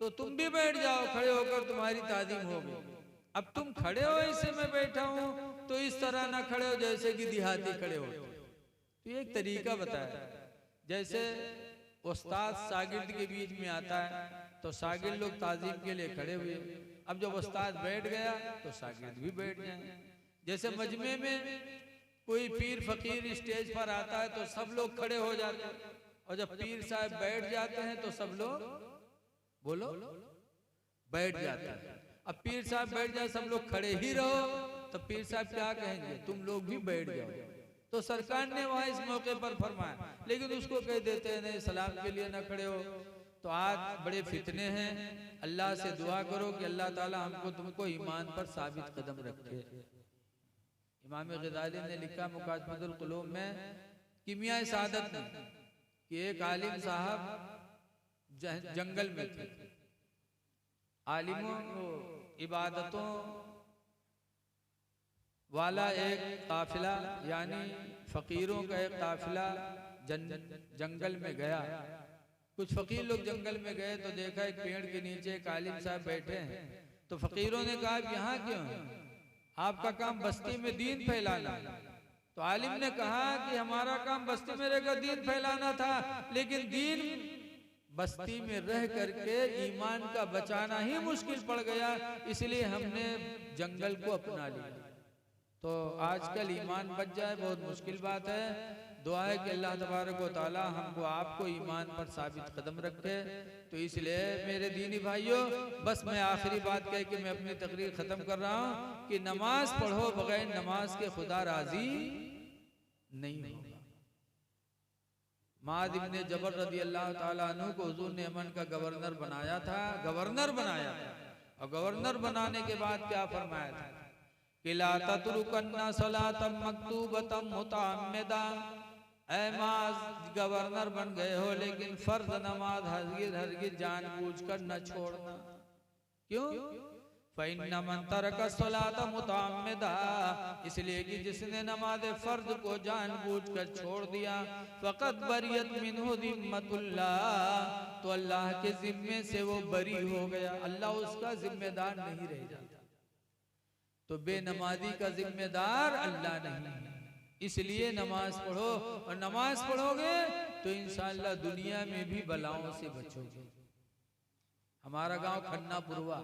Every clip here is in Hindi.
तो तुम भी बैठ जाओ, खड़े होकर तुम्हारी ताजीम होगी। अब तुम खड़े हो ऐसे मैं बैठा हूं, तो इस तरह ना खड़े हो जैसे कि देहाती खड़े हो। तो एक तरीका बताया, जैसे उस्ताद शागिर्द के बीच में आता है तो शागिर्द लोग ताजीम के लिए खड़े हुए, अब जब उस्ताद बैठ गया तो शागिर्द भी बैठ जाए। जैसे मजमे में कोई पीर फकीर स्टेज पर आता है तो सब लोग खड़े हो जाते हैं, और जब पीर साहब बैठ जाते हैं तो सब लोग बोलो बैठ जाते हैं। अब पीर साहब बैठ जाए, सब लोग खड़े ही रहो, तो पीर साहब क्या कहेंगे, तुम लोग भी बैठ जाओ। तो सरकार ने वहां इस मौके पर फरमाया, लेकिन उसको कह देते हैं नहीं सलाम के लिए ना खड़े हो। तो आज बड़े फितने हैं, अल्लाह से दुआ करो कि अल्लाह ताला हमको तुमको ईमान पर साबित कदम रखे। इमाम ग़ज़ाली ने लिखा मुक़ाशफ़तुल क़ुलूब में कीमिया सादत में कि एक आलिम साहब जंगल में थे, आलिमों को इबादतों वाला एक काफिला यानी फकीरों का एक काफिला जंगल में गया। कुछ फकीर लोग जंगल में गए तो देखा एक पेड़ के नीचे एक आलिम साहब बैठे हैं। तो फकीरों ने कहा यहाँ क्यों, आपका काम बस्ती में दीन फैलाना। तो आलिम ने कहा कि हमारा काम बस्ती में रहकर दीन फैलाना था, लेकिन दीन बस्ती में रह करके ईमान का बचाना ही मुश्किल पड़ गया, इसलिए हमने जंगल को अपना लिया। तो आजकल ईमान बच जाए बहुत मुश्किल बात है। दुआ है कि अल्लाह तबारक व तआला हमको आपको ईमान पर साबित कदम रखे। तो इसलिए मेरे दीनी भाइयों, बस मैं आखिरी बात कह के मैं अपनी तकरीर ख़त्म कर रहा हूँ कि नमाज पढ़ो, बगैर नमाज के खुदा राजी नहीं होगा। माद इब्ने जबर रज़ी अल्लाह ताला अन्हु को हुज़ूर ने यमन का गवर्नर बनाया था, गवर्नर बनाया था। और गवर्नर बनाने के बाद क्या फरमाया था कि ला ततरुकन्ना सलातम मक्तूबतम मुतअम्मिदा, ऐ माज गवर्नर बन गए हो लेकिन फर्ज नमाज हरगिज हरगिज जानबूझकर न छोड़ना। क्यों? फइन्ना मन तरका सलाता मुतअम्मिदा, इसलिए कि जिसने नमाज फर्ज को जानबूझकर छोड़ दिया, फ़क़द बरियत मिन्हु ज़िम्मतुल्लाह, तो अल्लाह के जिम्मे से वो बरी हो गया, अल्लाह उसका जिम्मेदार नहीं रह जाता। तो बेनमाजी का जिम्मेदार अल्लाह नहीं है। इसलिए नमाज पढ़ो, और नमाज पढ़ोगे तो इंशाअल्लाह दुनिया में भी बलाओं से बचोगे। हमारा गांव खन्नापुरवा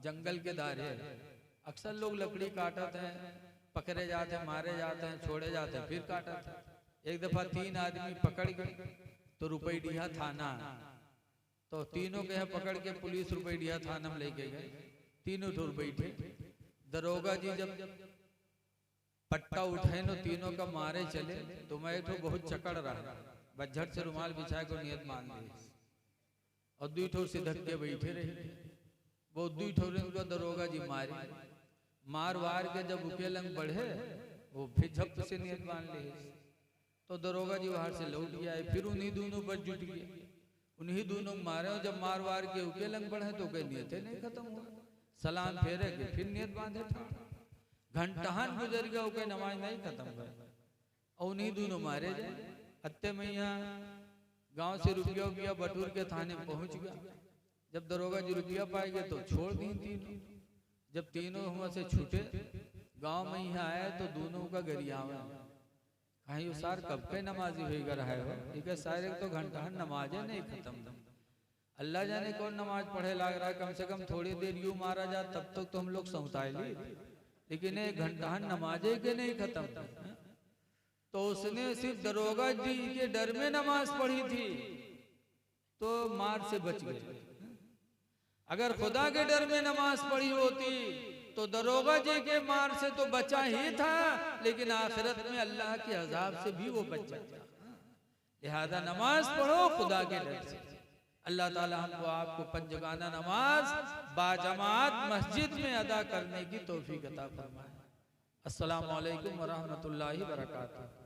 जंगल के दारे, अक्सर लोग लकड़ी काटते हैं, पकड़े जाते हैं, मारे जाते हैं, छोड़े जाते हैं, फिर काटते हैं। एक दफा 3 आदमी पकड़ गए तो रुपईडीहा थाना, तो तीनों के पकड़ के पुलिस रुपईडीहा थाना में लेके गए। तीनों ठुर बैठे, दरोगा जी जब पट्टा उठाए नो तीनों का मारे चले, तो मैं तो बहुत चकड़ रहा, बज्झट से रुमाल बिछा को नियत मान ली, और 2 ठोर से धक्के बैठे रहे। वो 2 ठोर उनको दरोगा जी मारे, मार वार के जब उकेलंग बढ़े वो फिर झप से नियत मान ली। तो दरोगा जी बाहर से लौट गया, फिर उन्हीं दोनों पर जुट गए, उन्हीं दोनों मारे। और जब मार वार के उकेलंग बढ़े तो कहीं नियत नहीं खत्म हुआ, सलाम फेरे के फिर नियत बांधे था। घंटाहन गुजर गया, कोई नमाज नहीं खत्म हुआ, और उन्हीं दोनों मारे जाए। अत्ते मैया गांव से रुपया बटूर के थाने में पहुंच गया। जब दरोगा जी रुपया पाएंगे तो छोड़ दी तीनों। जब तीनों वहां से छूटे गांव में यहाँ आए तो दोनों का गरियावा, कहीं सार कब के नमाजी हुई रहा है, ठीक है सारे तो घंटाहन नमाज नहीं खत्म। अल्लाह जाने कौन नमाज पढ़े लाग रहा है, कम से कम थोड़ी देर यूं मारा जा तब तक तो हम लोग सौताए ली, लेकिन एक घंटाहन नमाजे के नहीं खत्म। तो उसने सिर्फ दरोगा जी के डर में नमाज पढ़ी थी तो मार से बच गए। अगर खुदा के डर में नमाज पढ़ी होती तो दरोगा जी के मार से तो बचा ही था, लेकिन आखिरत में अल्लाह के अजाब से भी वो बच जाता। लिहाजा नमाज पढ़ो खुदा के डर से। अल्लाह ताला हमको आपको पंजगाना नमाज बाजमात मस्जिद में अदा करने की तौफीक अता फरमाए। अस्सलामु अलैकुम व रहमतुल्लाहि व बरकातुहू।